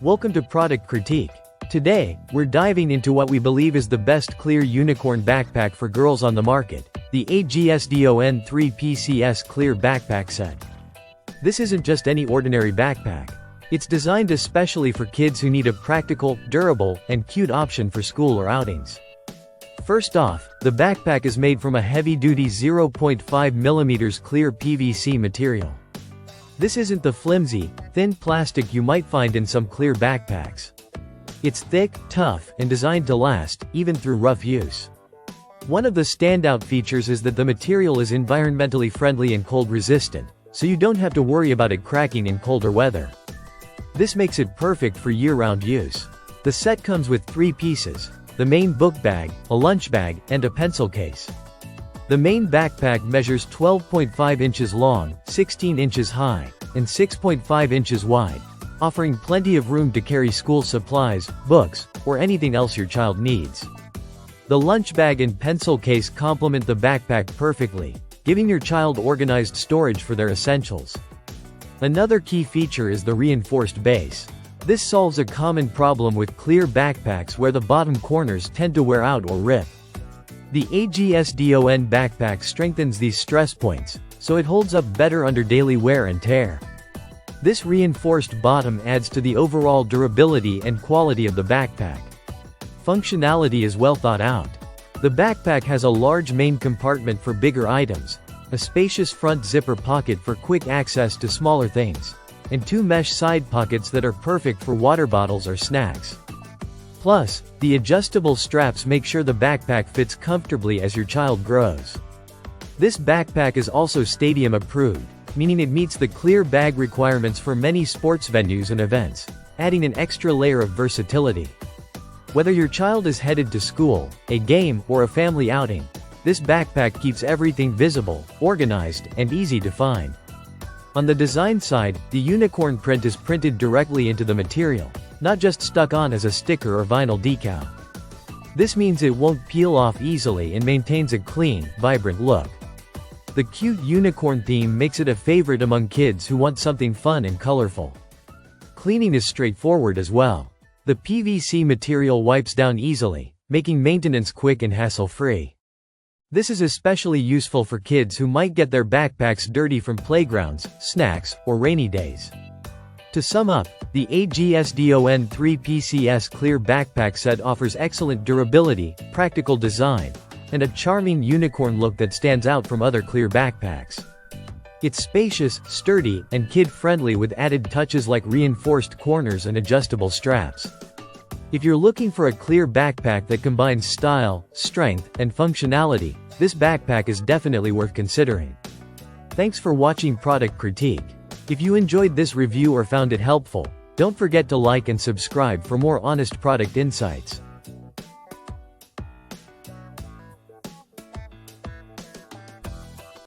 Welcome to Product Critique. Today, we're diving into what we believe is the best clear unicorn backpack for girls on the market, the AGSDON 3PCS Clear Backpack Set. This isn't just any ordinary backpack. It's designed especially for kids who need a practical, durable, and cute option for school or outings. First off, the backpack is made from a heavy-duty 0.5mm clear PVC material. This isn't the flimsy, thin plastic you might find in some clear backpacks. It's thick, tough, and designed to last, even through rough use. One of the standout features is that the material is environmentally friendly and cold-resistant, so you don't have to worry about it cracking in colder weather. This makes it perfect for year-round use. The set comes with 3 pieces: the main book bag, a lunch bag, and a pencil case. The main backpack measures 12.5 inches long, 16 inches high, and 6.5 inches wide, offering plenty of room to carry school supplies, books, or anything else your child needs. The lunch bag and pencil case complement the backpack perfectly, giving your child organized storage for their essentials. Another key feature is the reinforced base. This solves a common problem with clear backpacks where the bottom corners tend to wear out or rip. The AGSDON backpack strengthens these stress points, so it holds up better under daily wear and tear. This reinforced bottom adds to the overall durability and quality of the backpack. Functionality is well thought out. The backpack has a large main compartment for bigger items, a spacious front zipper pocket for quick access to smaller things, and 2 mesh side pockets that are perfect for water bottles or snacks. Plus, the adjustable straps make sure the backpack fits comfortably as your child grows. This backpack is also stadium approved, meaning it meets the clear bag requirements for many sports venues and events, adding an extra layer of versatility. Whether your child is headed to school, a game, or a family outing, this backpack keeps everything visible, organized, and easy to find. On the design side, the unicorn print is printed directly into the material, not just stuck on as a sticker or vinyl decal. This means it won't peel off easily and maintains a clean, vibrant look. The cute unicorn theme makes it a favorite among kids who want something fun and colorful. Cleaning is straightforward as well. The PVC material wipes down easily, making maintenance quick and hassle-free. This is especially useful for kids who might get their backpacks dirty from playgrounds, snacks, or rainy days. To sum up, the AGSDON 3PCS Clear Backpack Set offers excellent durability, practical design, and a charming unicorn look that stands out from other clear backpacks. It's spacious, sturdy, and kid-friendly with added touches like reinforced corners and adjustable straps. If you're looking for a clear backpack that combines style, strength, and functionality, this backpack is definitely worth considering. Thanks for watching Product Critique. If you enjoyed this review or found it helpful, don't forget to like and subscribe for more honest product insights.